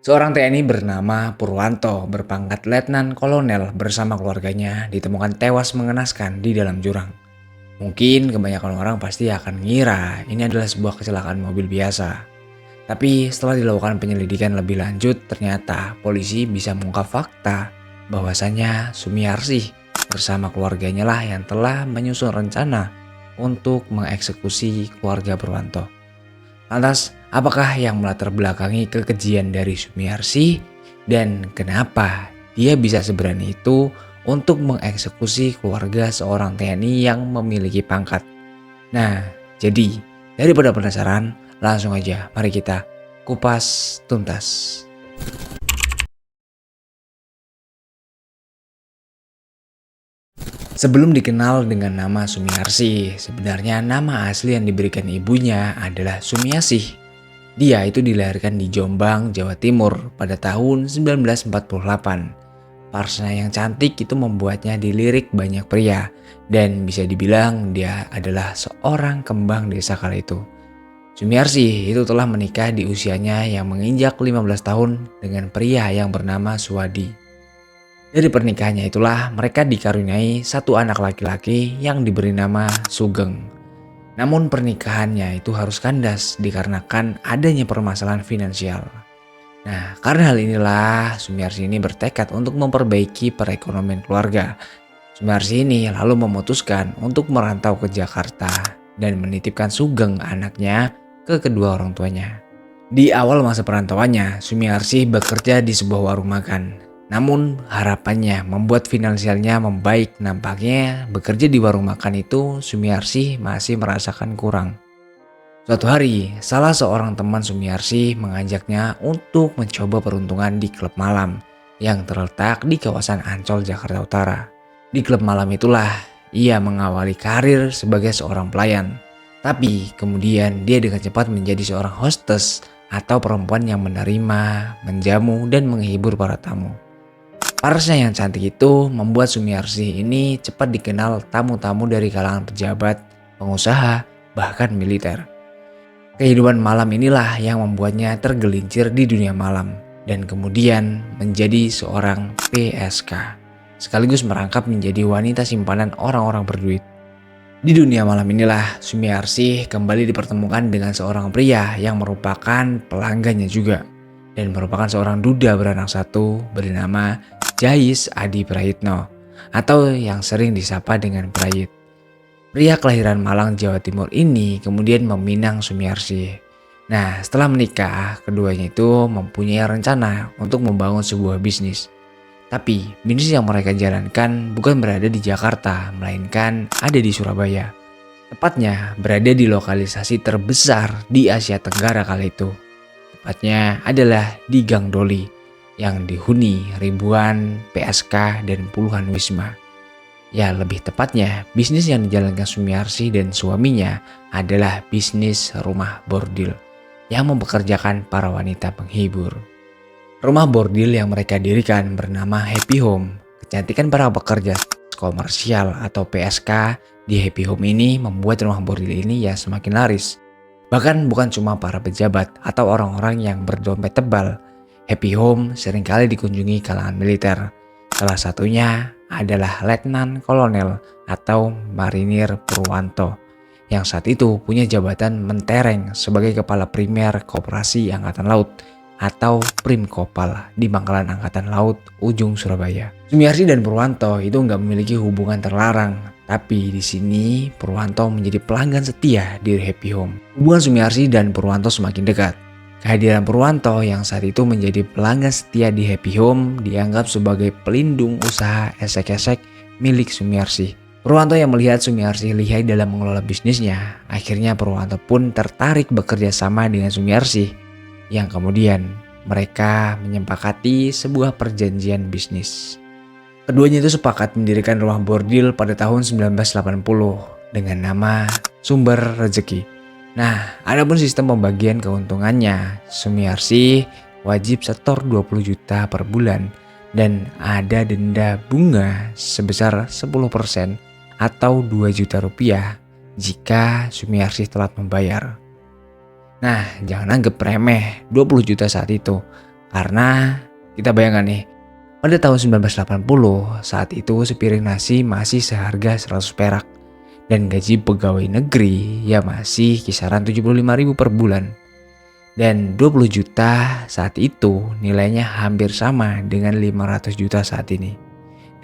Seorang TNI bernama Purwanto berpangkat Letnan Kolonel bersama keluarganya ditemukan tewas mengenaskan di dalam jurang. Mungkin kebanyakan orang pasti akan mengira ini adalah sebuah kecelakaan mobil biasa. Tapi setelah dilakukan penyelidikan lebih lanjut, ternyata polisi bisa mengungkap fakta bahwasanya Sumiarsih bersama keluarganya lah yang telah menyusun rencana untuk mengeksekusi keluarga Purwanto. Lantas, apakah yang melatar belakangi kekejian dari Sumiarsih dan kenapa dia bisa seberani itu untuk mengeksekusi keluarga seorang TNI yang memiliki pangkat? Nah, jadi daripada penasaran, langsung aja mari kita kupas tuntas. Sebelum dikenal dengan nama Sumiarsih, sebenarnya nama asli yang diberikan ibunya adalah Sumiasih. Dia itu dilahirkan di Jombang, Jawa Timur pada tahun 1948. Parsnya yang cantik itu membuatnya dilirik banyak pria dan bisa dibilang dia adalah seorang kembang desa kala itu. Sumiarsih itu telah menikah di usianya yang menginjak 15 tahun dengan pria yang bernama Suwadi. Dari pernikahannya itulah mereka dikaruniai satu anak laki-laki yang diberi nama Sugeng. Namun pernikahannya itu harus kandas dikarenakan adanya permasalahan finansial. Nah, karena hal inilah Sumiarsih ini bertekad untuk memperbaiki perekonomian keluarga. Sumiarsih ini lalu memutuskan untuk merantau ke Jakarta dan menitipkan Sugeng anaknya ke kedua orang tuanya. Di awal masa perantauannya, Sumiarsih bekerja di sebuah warung makan. Namun harapannya membuat finansialnya membaik, nampaknya bekerja di warung makan itu Sumiarsih masih merasakan kurang. Suatu hari, salah seorang teman Sumiarsih mengajaknya untuk mencoba peruntungan di klub malam yang terletak di kawasan Ancol, Jakarta Utara. Di klub malam itulah ia mengawali karir sebagai seorang pelayan. Tapi kemudian dia dengan cepat menjadi seorang hostess atau perempuan yang menerima, menjamu, dan menghibur para tamu. Parasnya yang cantik itu membuat Sumiarsih ini cepat dikenal tamu-tamu dari kalangan pejabat, pengusaha, bahkan militer. Kehidupan malam inilah yang membuatnya tergelincir di dunia malam dan kemudian menjadi seorang PSK, sekaligus merangkap menjadi wanita simpanan orang-orang berduit. Di dunia malam inilah Sumiarsih kembali dipertemukan dengan seorang pria yang merupakan pelanggannya juga dan merupakan seorang duda beranak satu bernama Jais Adi Prayitno atau yang sering disapa dengan Prayit. Pria kelahiran Malang, Jawa Timur ini kemudian meminang Sumiarsih. Nah, setelah menikah, keduanya itu mempunyai rencana untuk membangun sebuah bisnis. Tapi, bisnis yang mereka jalankan bukan berada di Jakarta, melainkan ada di Surabaya. Tepatnya berada di lokalisasi terbesar di Asia Tenggara kala itu. Tepatnya adalah di Gang Doli yang dihuni ribuan PSK dan puluhan wisma. Ya, lebih tepatnya bisnis yang dijalankan Sumiarsih dan suaminya adalah bisnis rumah bordil yang mempekerjakan para wanita penghibur. Rumah bordil yang mereka dirikan bernama Happy Home. Kecantikan para pekerja komersial atau PSK di Happy Home ini membuat rumah bordil ini ya semakin laris. Bahkan bukan cuma para pejabat atau orang-orang yang berdompet tebal. Happy Home seringkali dikunjungi kalangan militer. Salah satunya adalah Letnan Kolonel atau Marinir Purwanto yang saat itu punya jabatan mentereng sebagai Kepala Primer Koperasi Angkatan Laut atau Primkopal di Pangkalan Angkatan Laut ujung Surabaya. Sumiarsih dan Purwanto itu nggak memiliki hubungan terlarang, tapi di sini Purwanto menjadi pelanggan setia di Happy Home. Hubungan Sumiarsih dan Purwanto semakin dekat. Kehadiran Purwanto yang saat itu menjadi pelanggan setia di Happy Home dianggap sebagai pelindung usaha esek-esek milik Sumiarsih. Purwanto yang melihat Sumiarsih lihai dalam mengelola bisnisnya, akhirnya Purwanto pun tertarik bekerja sama dengan Sumiarsih yang kemudian mereka menyepakati sebuah perjanjian bisnis. Keduanya itu sepakat mendirikan rumah bordil pada tahun 1980 dengan nama Sumber Rezeki. Nah, adapun sistem pembagian keuntungannya, Sumiarsih wajib setor 20 juta per bulan dan ada denda bunga sebesar 10% atau 2 juta rupiah jika Sumiarsih telat membayar. Nah, jangan anggap remeh 20 juta saat itu, Karena kita bayangkan nih, pada tahun 1980 saat itu sepiring nasi masih seharga 100 perak dan gaji pegawai negeri ya masih kisaran 75.000 per bulan. Dan 20 juta saat itu nilainya hampir sama dengan 500 juta saat ini.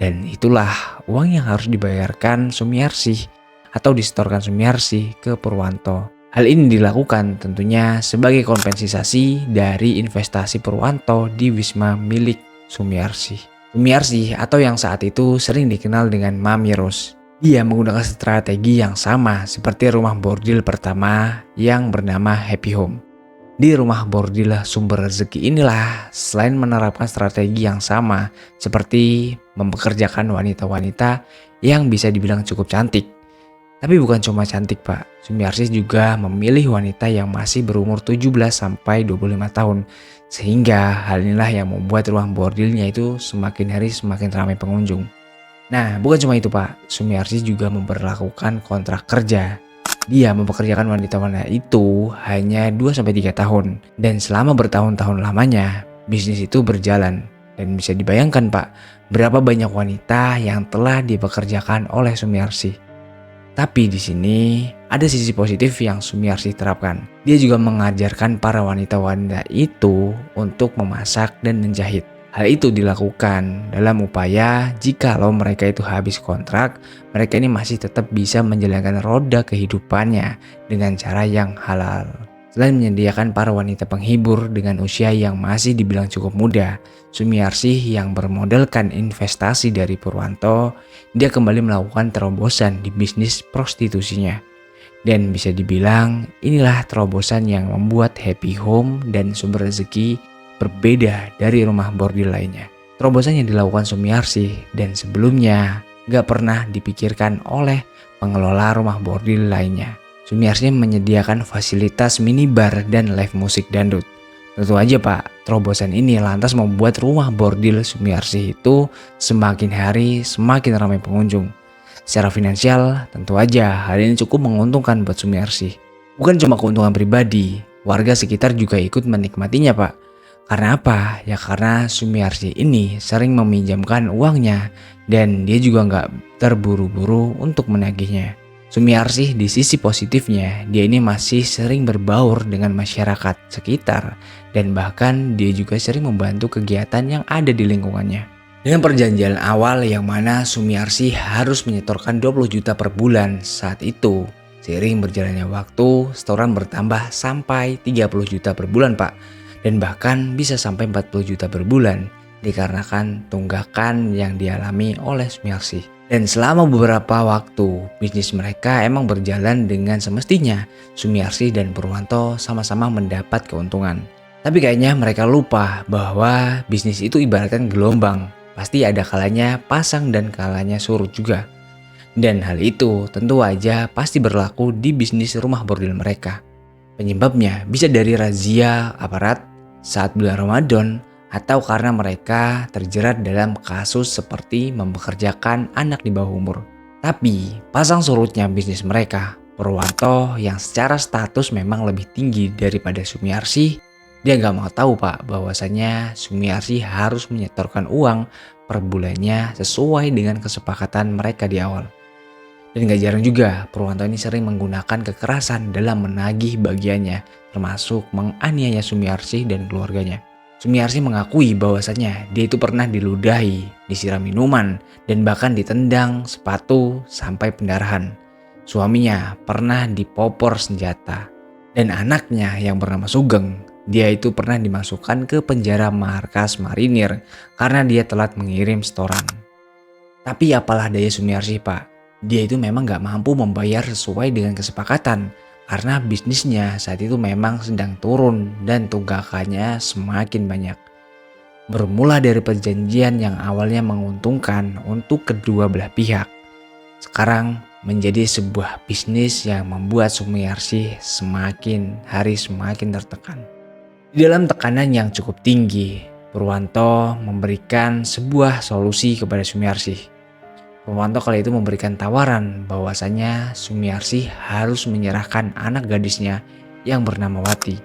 Dan itulah uang yang harus dibayarkan Sumiarsih atau disetorkan Sumiarsih ke Purwanto. Hal ini dilakukan tentunya sebagai kompensasi dari investasi Purwanto di Wisma milik Sumiarsih. Sumiarsih atau yang saat itu sering dikenal dengan Mami Ros. Dia menggunakan strategi yang sama seperti rumah bordil pertama yang bernama Happy Home. Di rumah bordil sumber rezeki inilah selain menerapkan strategi yang sama seperti mempekerjakan wanita-wanita yang bisa dibilang cukup cantik. Tapi bukan cuma cantik Pak, Sumiarsih juga memilih wanita yang masih berumur 17 sampai 25 tahun. Sehingga hal inilah yang membuat rumah bordilnya itu semakin hari semakin ramai pengunjung. Nah bukan cuma itu Pak, Sumiarsih juga memperlakukan kontrak kerja. Dia mempekerjakan wanita-wanita itu hanya 2-3 tahun. Dan selama bertahun-tahun lamanya, bisnis itu berjalan. Dan bisa dibayangkan Pak, berapa banyak wanita yang telah dipekerjakan oleh Sumiarsih. Tapi di sini ada sisi positif yang Sumiarsih terapkan. Dia juga mengajarkan para wanita-wanita itu untuk memasak dan menjahit. Hal itu dilakukan dalam upaya jikalau mereka itu habis kontrak, mereka ini masih tetap bisa menjalankan roda kehidupannya dengan cara yang halal. Selain menyediakan para wanita penghibur dengan usia yang masih dibilang cukup muda, Sumiarsih yang bermodalkan investasi dari Purwanto, dia kembali melakukan terobosan di bisnis prostitusinya. Dan bisa dibilang inilah terobosan yang membuat Happy Home dan sumber rezeki berbeda dari rumah bordil lainnya. Terobosan yang dilakukan Sumiarsih dan sebelumnya gak pernah dipikirkan oleh pengelola rumah bordil lainnya. Sumiarsih menyediakan fasilitas minibar dan live musik dangdut. Tentu aja Pak, terobosan ini lantas membuat rumah bordil Sumiarsih itu semakin hari semakin ramai pengunjung. Secara finansial tentu aja hal ini cukup menguntungkan buat Sumiarsih. Bukan cuma keuntungan pribadi, warga sekitar juga ikut menikmatinya Pak. Karena apa? Ya karena Sumiarsih ini sering meminjamkan uangnya dan dia juga nggak terburu-buru untuk menagihnya. Sumiarsih di sisi positifnya, dia ini masih sering berbaur dengan masyarakat sekitar dan bahkan dia juga sering membantu kegiatan yang ada di lingkungannya. Dengan perjanjian awal yang mana Sumiarsih harus menyetorkan 20 juta per bulan saat itu, seiring berjalannya waktu, setoran bertambah sampai 30 juta per bulan Pak. Dan bahkan bisa sampai 40 juta per bulan dikarenakan tunggakan yang dialami oleh Sumiarsih. Dan selama beberapa waktu bisnis mereka emang berjalan dengan semestinya. Sumiarsih dan Purwanto sama-sama mendapat keuntungan. Tapi kayaknya mereka lupa bahwa bisnis itu ibaratkan gelombang. Pasti ada kalanya pasang dan kalanya surut juga. Dan hal itu tentu aja pasti berlaku di bisnis rumah bordil mereka. Penyebabnya bisa dari razia aparat saat bulan Ramadan atau karena mereka terjerat dalam kasus seperti mempekerjakan anak di bawah umur. Tapi pasang surutnya bisnis mereka, Purwanto yang secara status memang lebih tinggi daripada Sumiarsih, dia gak mau tahu Pak bahwasanya Sumiarsih harus menyetorkan uang per bulannya sesuai dengan kesepakatan mereka di awal. Dan gak jarang juga Purwanto ini sering menggunakan kekerasan dalam menagih bagiannya, termasuk menganiaya Sumiarsih dan keluarganya. Sumiarsih mengakui bahwasanya dia itu pernah diludahi, disiram minuman, dan bahkan ditendang sepatu sampai pendarahan. Suaminya pernah dipopor senjata. Dan anaknya yang bernama Sugeng, dia itu pernah dimasukkan ke penjara markas marinir karena dia telat mengirim setoran. Tapi apalah daya Sumiarsih Pak. Dia itu memang gak mampu membayar sesuai dengan kesepakatan karena bisnisnya saat itu memang sedang turun dan tunggakannya semakin banyak. Bermula dari perjanjian yang awalnya menguntungkan untuk kedua belah pihak, sekarang menjadi sebuah bisnis yang membuat Sumiarsih semakin hari semakin tertekan. Di dalam tekanan yang cukup tinggi, Purwanto memberikan sebuah solusi kepada Sumiarsih. Purwanto kali itu memberikan tawaran bahwasanya Sumiarsih harus menyerahkan anak gadisnya yang bernama Wati.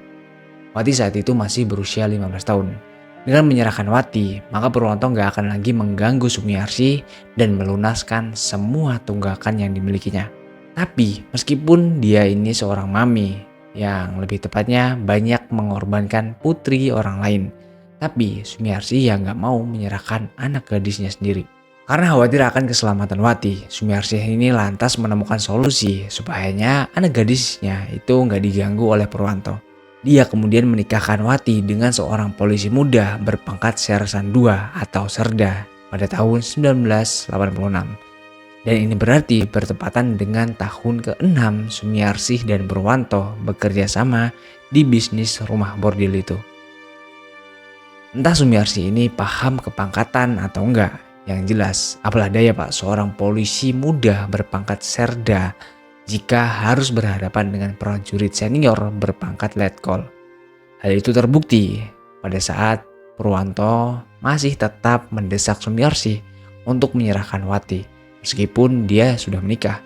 Wati saat itu masih berusia 15 tahun. Dengan menyerahkan Wati, maka Purwanto nggak akan lagi mengganggu Sumiarsi dan melunaskan semua tunggakan yang dimilikinya. Tapi meskipun dia ini seorang mami, yang lebih tepatnya banyak mengorbankan putri orang lain, tapi Sumiarsi yang nggak mau menyerahkan anak gadisnya sendiri. Karena khawatir akan keselamatan Wati, Sumiarsi ini lantas menemukan solusi supaya anak gadisnya itu nggak diganggu oleh Purwanto. Dia kemudian menikahkan Wati dengan seorang polisi muda berpangkat Sersan II atau Serda pada tahun 1986. Dan ini berarti bertepatan dengan tahun ke-6 Sumiarsih dan Purwanto bekerja sama di bisnis rumah bordil itu. Entah Sumiarsih ini paham kepangkatan atau enggak, yang jelas apalah daya Pak seorang polisi muda berpangkat Serda jika harus berhadapan dengan prajurit senior berpangkat letkol. Hal itu terbukti pada saat Purwanto masih tetap mendesak Sumiarsih untuk menyerahkan Wati meskipun dia sudah menikah.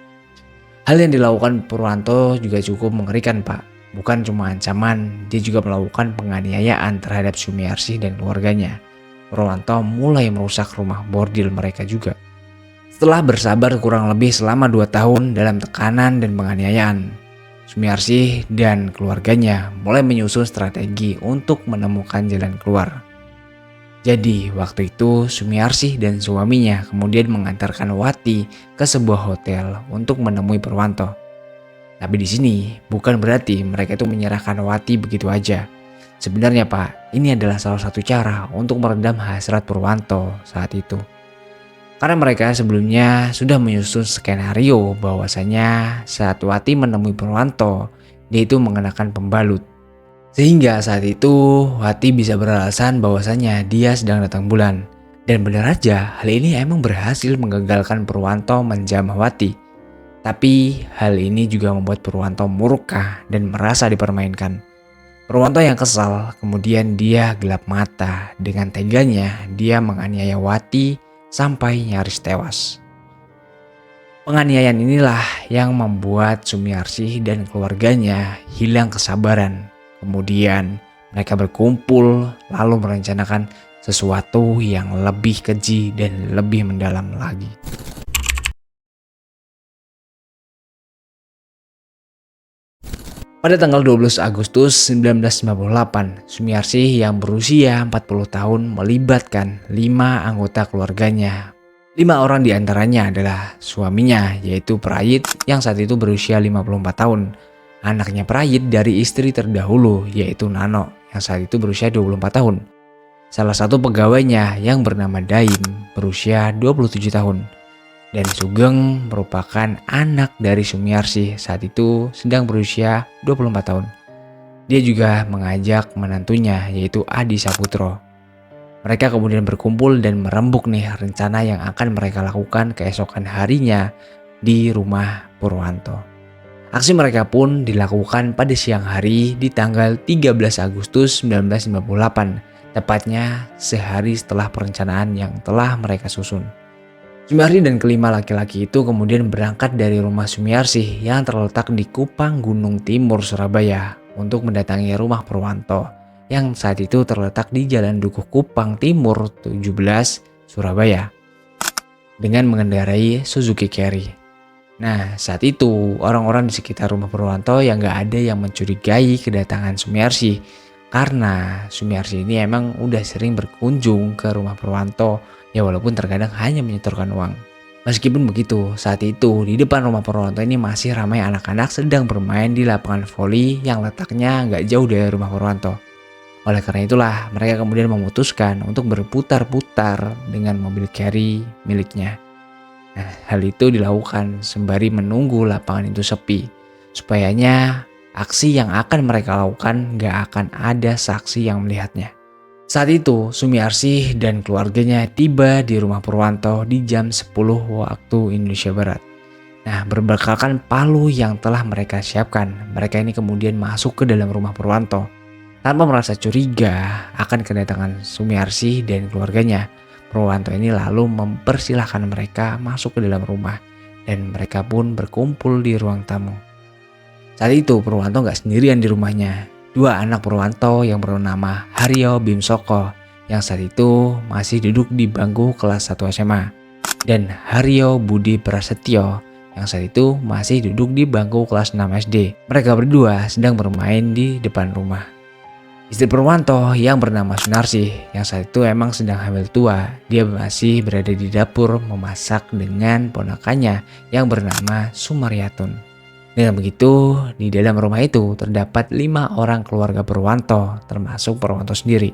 Hal yang dilakukan Purwanto juga cukup mengerikan Pak. Bukan cuma ancaman, dia juga melakukan penganiayaan terhadap Sumiarsih dan keluarganya. Purwanto mulai merusak rumah bordil mereka juga. Setelah bersabar kurang lebih selama 2 tahun dalam tekanan dan penganiayaan, Sumiarsih dan keluarganya mulai menyusun strategi untuk menemukan jalan keluar. Jadi waktu itu Sumiarsih dan suaminya kemudian mengantarkan Wati ke sebuah hotel untuk menemui Purwanto. Tapi di sini bukan berarti mereka itu menyerahkan Wati begitu aja. Sebenarnya Pak, ini adalah salah satu cara untuk meredam hasrat Purwanto saat itu. Karena mereka sebelumnya sudah menyusun skenario bahwasanya saat Wati menemui Purwanto, dia itu mengenakan pembalut. Sehingga saat itu Wati bisa beralasan bahwasanya dia sedang datang bulan. Dan benar aja hal ini emang berhasil menggagalkan Purwanto menjamah Wati. Tapi hal ini juga membuat Purwanto murka dan merasa dipermainkan. Purwanto yang kesal, kemudian dia gelap mata. Dengan teganya dia menganiaya Wati sampai nyaris tewas. Penganiayaan inilah yang membuat Sumiarsih dan keluarganya hilang kesabaran. Kemudian mereka berkumpul lalu merencanakan sesuatu yang lebih keji dan lebih mendalam lagi. Pada tanggal 12 Agustus 1958, Sumiarsih yang berusia 40 tahun melibatkan 5 anggota keluarganya. 5 orang diantaranya adalah suaminya yaitu Prayit yang saat itu berusia 54 tahun. Anaknya Prayit dari istri terdahulu yaitu Nano yang saat itu berusia 24 tahun. Salah satu pegawainya yang bernama Daim berusia 27 tahun. Dan Sugeng merupakan anak dari Sumiarsih saat itu sedang berusia 24 tahun. Dia juga mengajak menantunya yaitu Adi Saputro. Mereka kemudian berkumpul dan merembuk nih rencana yang akan mereka lakukan keesokan harinya di rumah Purwanto. Aksi mereka pun dilakukan pada siang hari di tanggal 13 Agustus 1958, tepatnya sehari setelah perencanaan yang telah mereka susun. Sumiarsih dan kelima laki-laki itu kemudian berangkat dari rumah Sumiarsih yang terletak di Kupang Gunung Timur, Surabaya untuk mendatangi rumah Purwanto yang saat itu terletak di Jalan Dukuh Kupang Timur 17, Surabaya dengan mengendarai Suzuki Carry. Nah saat itu orang-orang di sekitar rumah Purwanto yang gak ada yang mencurigai kedatangan Sumiarsih karena Sumiarsih ini emang udah sering berkunjung ke rumah Purwanto ya walaupun terkadang hanya menyetorkan uang. Meskipun begitu, saat itu di depan rumah Purwanto ini masih ramai anak-anak sedang bermain di lapangan voli yang letaknya nggak jauh dari rumah Purwanto. Oleh karena itulah mereka kemudian memutuskan untuk berputar-putar dengan mobil carry miliknya. Nah, hal itu dilakukan sembari menunggu lapangan itu sepi. Supayanya aksi yang akan mereka lakukan nggak akan ada saksi yang melihatnya. Saat itu Sumiarsih dan keluarganya tiba di rumah Purwanto di jam 10 waktu Indonesia Barat. Nah berbekalkan palu yang telah mereka siapkan, mereka ini kemudian masuk ke dalam rumah Purwanto. Tanpa merasa curiga akan kedatangan Sumiarsih dan keluarganya, Purwanto ini lalu mempersilahkan mereka masuk ke dalam rumah dan mereka pun berkumpul di ruang tamu. Saat itu Purwanto gak sendirian di rumahnya. 2 anak Purwanto yang bernama Haryo Bimsoko yang saat itu masih duduk di bangku kelas 1 SMA, dan Haryo Budi Prasetyo yang saat itu masih duduk di bangku kelas 6 SD. Mereka berdua sedang bermain di depan rumah. Istri Purwanto yang bernama Sunarsih yang saat itu emang sedang hamil tua, dia masih berada di dapur memasak dengan ponakannya yang bernama Sumaryatun. Dengan begitu, di dalam rumah itu terdapat 5 orang keluarga Purwanto, termasuk Purwanto sendiri.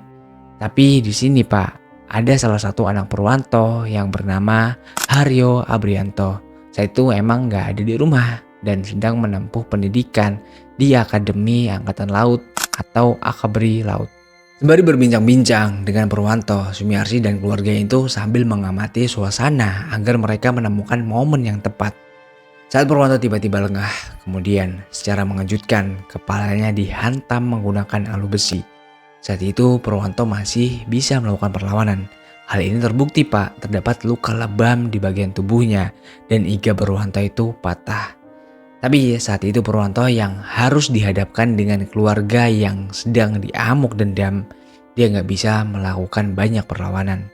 Tapi di sini Pak, ada salah satu anak Purwanto yang bernama Haryo Abrianto. Saat itu emang gak ada di rumah dan sedang menempuh pendidikan di Akademi Angkatan Laut atau Akabri Laut. Sembari berbincang-bincang dengan Purwanto, Sumiarsi dan keluarganya itu sambil mengamati suasana agar mereka menemukan momen yang tepat. Saat Purwanto tiba-tiba lengah, kemudian secara mengejutkan kepalanya dihantam menggunakan alu besi. Saat itu Purwanto masih bisa melakukan perlawanan. Hal ini terbukti Pak, terdapat luka lebam di bagian tubuhnya dan iga Purwanto itu patah. Tapi saat itu Purwanto yang harus dihadapkan dengan keluarga yang sedang diamuk dendam, dia nggak bisa melakukan banyak perlawanan.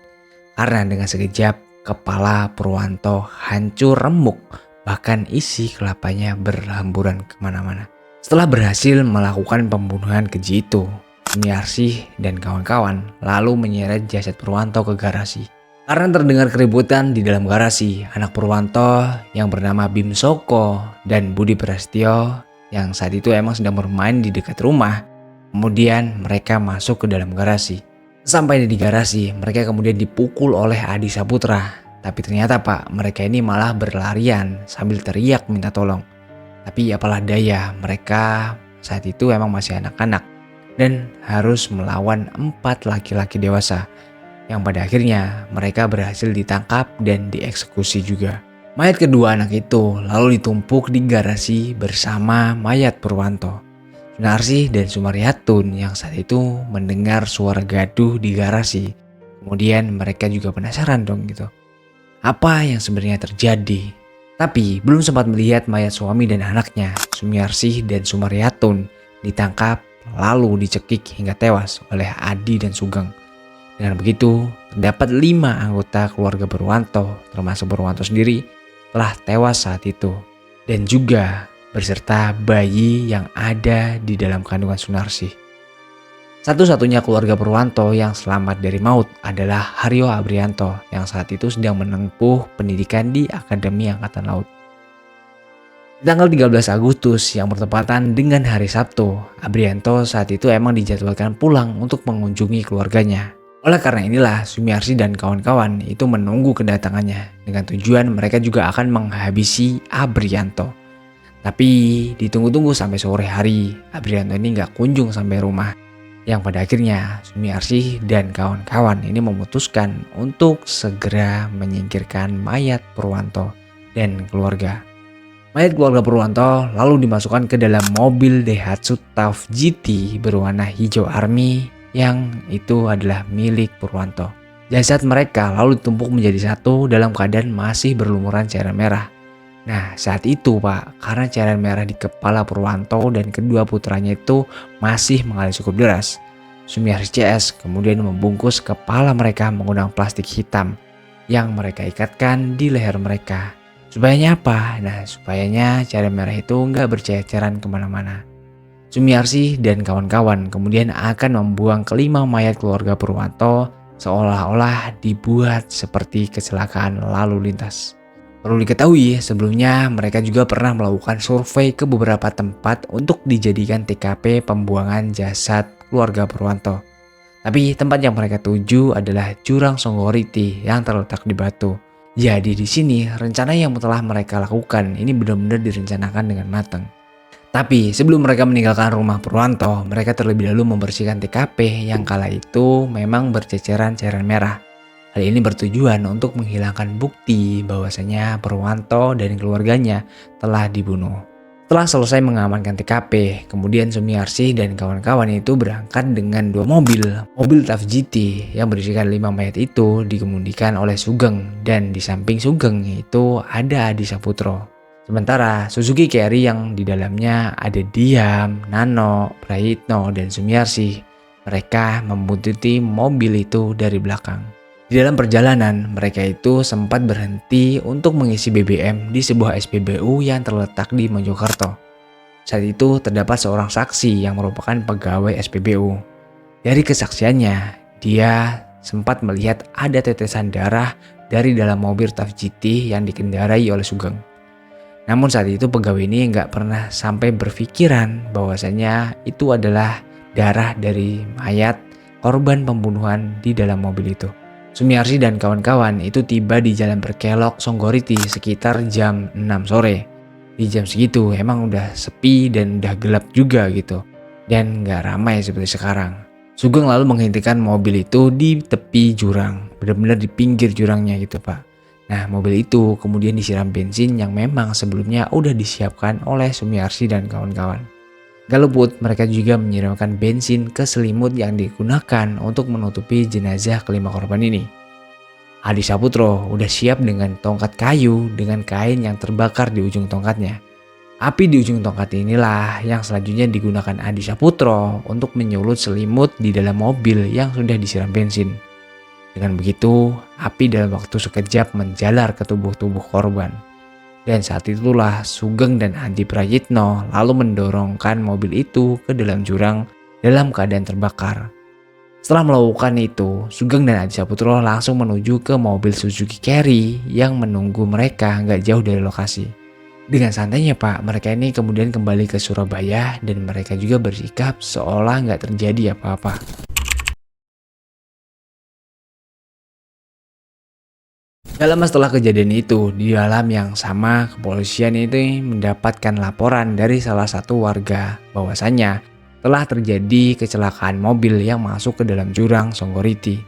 Karena dengan sekejap kepala Purwanto hancur remuk, bahkan isi kelapanya berhamburan kemana-mana. Setelah berhasil melakukan pembunuhan keji itu, Sumiarsih dan kawan-kawan lalu menyeret jasad Purwanto ke garasi. Karena terdengar keributan di dalam garasi, anak Purwanto yang bernama Bim Soko dan Budi Prasetyo yang saat itu emang sedang bermain di dekat rumah. Kemudian mereka masuk ke dalam garasi. Sampai di garasi, mereka kemudian dipukul oleh Adi Saputra. Tapi ternyata Pak, mereka ini malah berlarian sambil teriak minta tolong. Tapi apalah daya, mereka saat itu emang masih anak-anak dan harus melawan 4 laki-laki dewasa, yang pada akhirnya mereka berhasil ditangkap dan dieksekusi juga. Mayat kedua anak itu lalu ditumpuk di garasi bersama mayat Purwanto. Sunarsih dan Sumaryatun yang saat itu mendengar suara gaduh di garasi. Kemudian mereka juga penasaran dong gitu. Apa yang sebenarnya terjadi? Tapi belum sempat melihat mayat suami dan anaknya, Sumiarsih dan Sumaryatun ditangkap lalu dicekik hingga tewas oleh Adi dan Sugeng. Dengan begitu, terdapat 5 anggota keluarga Purwanto, termasuk Purwanto sendiri, telah tewas saat itu. Dan juga berserta bayi yang ada di dalam kandungan Sunarsih. Satu-satunya keluarga Purwanto yang selamat dari maut adalah Haryo Abrianto yang saat itu sedang menempuh pendidikan di Akademi Angkatan Laut. Di tanggal 13 Agustus yang bertepatan dengan hari Sabtu, Abrianto saat itu emang dijadwalkan pulang untuk mengunjungi keluarganya. Oleh karena inilah Sumiarsih dan kawan-kawan itu menunggu kedatangannya dengan tujuan mereka juga akan menghabisi Abrianto. Tapi ditunggu-tunggu sampai sore hari, Abrianto ini nggak kunjung sampai rumah. Yang pada akhirnya Sumiarsih dan kawan-kawan ini memutuskan untuk segera menyingkirkan mayat Purwanto dan keluarga. Mayat keluarga Purwanto lalu dimasukkan ke dalam mobil Daihatsu Taft GT berwarna hijau army yang itu adalah milik Purwanto. Jasad mereka lalu ditumpuk menjadi satu dalam keadaan masih berlumuran cairan merah. Nah saat itu Pak, karena cairan merah di kepala Purwanto dan kedua putranya itu masih mengalir cukup deras, Sumiarsih CS kemudian membungkus kepala mereka menggunakan plastik hitam yang mereka ikatkan di leher mereka. Supayanya apa? Nah supayanya cairan merah itu nggak berceceran kemana-mana. Sumiarsih dan kawan-kawan kemudian akan membuang kelima mayat keluarga Purwanto seolah-olah dibuat seperti kecelakaan lalu lintas. Perlu diketahui sebelumnya mereka juga pernah melakukan survei ke beberapa tempat untuk dijadikan TKP pembuangan jasad keluarga Purwanto. Tapi tempat yang mereka tuju adalah Jurang Songgoriti yang terletak di Batu. Jadi di sini rencana yang telah mereka lakukan ini benar-benar direncanakan dengan matang. Tapi sebelum mereka meninggalkan rumah Purwanto, mereka terlebih dahulu membersihkan TKP yang kala itu memang berceceran cairan merah. Hal ini bertujuan untuk menghilangkan bukti bahwasanya Purwanto dan keluarganya telah dibunuh. Setelah selesai mengamankan TKP, kemudian Sumiarsih dan kawan-kawan itu berangkat dengan 2 mobil Taft GT yang berisikan 5 mayat itu dikemudikan oleh Sugeng, dan di samping Sugeng itu ada Adi Saputro. Sementara Suzuki Carry yang di dalamnya ada Diam, Nano, Prayitno, dan Sumiarsih Mereka membuntuti mobil itu dari belakang. Di dalam perjalanan, mereka itu sempat berhenti untuk mengisi BBM di sebuah SPBU yang terletak di Mojokerto. Saat itu terdapat seorang saksi yang merupakan pegawai SPBU. Dari kesaksiannya, dia sempat melihat ada tetesan darah dari dalam mobil Tough GT yang dikendarai oleh Sugeng. Namun saat itu pegawai ini nggak pernah sampai berpikiran bahwasanya itu adalah darah dari mayat korban pembunuhan di dalam mobil itu. Sumiarsi dan kawan-kawan itu tiba di Jalan Berkelok, Songgoriti sekitar jam 6 sore. Di jam segitu emang udah sepi dan udah gelap juga gitu. Dan nggak ramai seperti sekarang. Sugeng lalu menghentikan mobil itu di tepi jurang. Benar-benar di pinggir jurangnya gitu Pak. Nah, mobil itu kemudian disiram bensin yang memang sebelumnya udah disiapkan oleh Sumiarsi dan kawan-kawan. Gak luput, mereka juga menyiramkan bensin ke selimut yang digunakan untuk menutupi jenazah kelima korban ini. Adi Saputro udah siap dengan tongkat kayu dengan kain yang terbakar di ujung tongkatnya. Api di ujung tongkat inilah yang selanjutnya digunakan Adi Saputro untuk menyulut selimut di dalam mobil yang sudah disiram bensin. Dengan begitu, api dalam waktu sekejap menjalar ke tubuh-tubuh korban. Dan saat itulah Sugeng dan Adi Prayitno lalu mendorongkan mobil itu ke dalam jurang dalam keadaan terbakar. Setelah melakukan itu, Sugeng dan Adi Saputro langsung menuju ke mobil Suzuki Carry yang menunggu mereka nggak jauh dari lokasi. Dengan santainya Pak, mereka ini kemudian kembali ke Surabaya dan mereka juga bersikap seolah nggak terjadi apa-apa. Gak lama setelah kejadian itu, di dalam yang sama kepolisian itu mendapatkan laporan dari salah satu warga bahwasannya telah terjadi kecelakaan mobil yang masuk ke dalam jurang Songgoriti.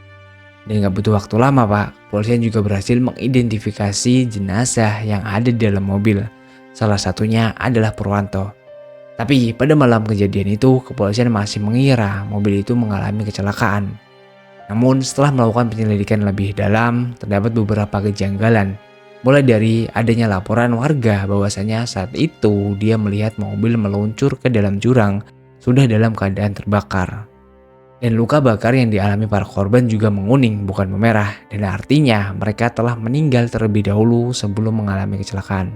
Dan gak butuh waktu lama Pak, kepolisian juga berhasil mengidentifikasi jenazah yang ada di dalam mobil. Salah satunya adalah Purwanto. Tapi pada malam kejadian itu, kepolisian masih mengira mobil itu mengalami kecelakaan. Namun setelah melakukan penyelidikan lebih dalam, terdapat beberapa kejanggalan. Mulai dari adanya laporan warga bahwasanya saat itu dia melihat mobil meluncur ke dalam jurang sudah dalam keadaan terbakar. Dan luka bakar yang dialami para korban juga menguning bukan memerah, dan artinya mereka telah meninggal terlebih dahulu sebelum mengalami kecelakaan.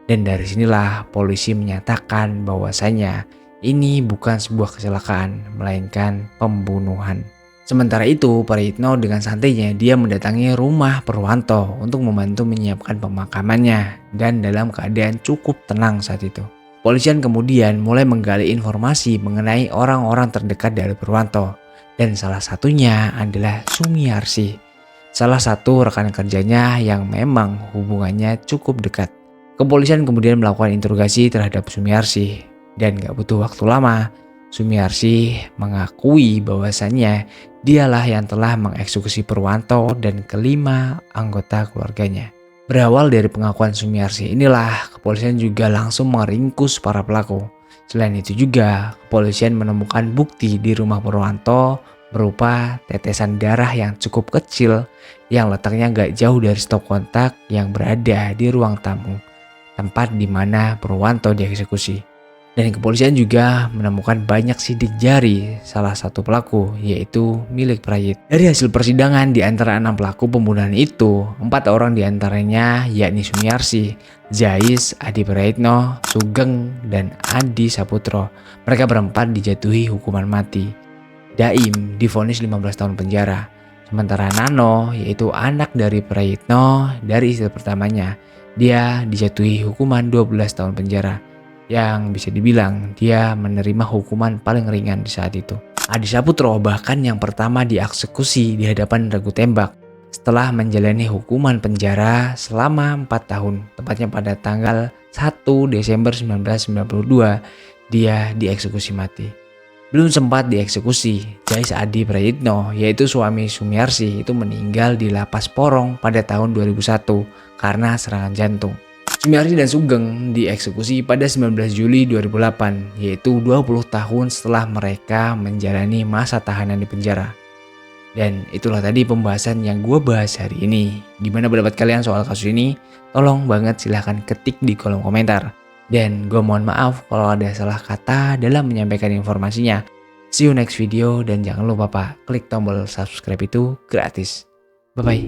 Dan dari sinilah polisi menyatakan bahwasanya ini bukan sebuah kecelakaan, melainkan pembunuhan. Sementara itu, Prayitno dengan santainya dia mendatangi rumah Purwanto untuk membantu menyiapkan pemakamannya dan dalam keadaan cukup tenang saat itu. Polisian kemudian mulai menggali informasi mengenai orang-orang terdekat dari Purwanto dan salah satunya adalah Sumiarsi, salah satu rekan kerjanya yang memang hubungannya cukup dekat. Kepolisian kemudian melakukan interogasi terhadap Sumiarsi dan gak butuh waktu lama, Sumiarsi mengakui bahwasannya dialah yang telah mengeksekusi Purwanto dan kelima anggota keluarganya. Berawal dari pengakuan Sumiarsi inilah kepolisian juga langsung meringkus para pelaku. Selain itu juga kepolisian menemukan bukti di rumah Purwanto berupa tetesan darah yang cukup kecil yang letaknya gak jauh dari stop kontak yang berada di ruang tamu, tempat di mana Purwanto dieksekusi. Dan kepolisian juga menemukan banyak sidik jari salah satu pelaku, yaitu milik Prayit. Dari hasil persidangan di antara 6 pelaku pembunuhan itu, 4 orang diantaranya yakni Sumiarsi, Zais, Adi Prayitno, Sugeng, dan Adi Saputro. Mereka berempat dijatuhi hukuman mati. Daim divonis 15 tahun penjara. Sementara Nano, yaitu anak dari Prayitno dari istri pertamanya, dia dijatuhi hukuman 12 tahun penjara. Yang bisa dibilang dia menerima hukuman paling ringan di saat itu. Adi Saputro bahkan yang pertama dieksekusi di hadapan regu tembak setelah menjalani hukuman penjara selama 4 tahun, tepatnya pada tanggal 1 Desember 1992 dia dieksekusi mati. Belum sempat dieksekusi, Zais Adi Prayitno yaitu suami Sumiarsi itu meninggal di Lapas Porong pada tahun 2001 karena serangan jantung. Sumiarsi dan Sugeng dieksekusi pada 19 Juli 2008, yaitu 20 tahun setelah mereka menjalani masa tahanan di penjara. Dan itulah tadi pembahasan yang gue bahas hari ini. Gimana pendapat kalian soal kasus ini? Tolong banget silahkan ketik di kolom komentar. Dan gue mohon maaf kalau ada salah kata dalam menyampaikan informasinya. See you next video dan jangan lupa Pak, klik tombol subscribe itu gratis. Bye bye.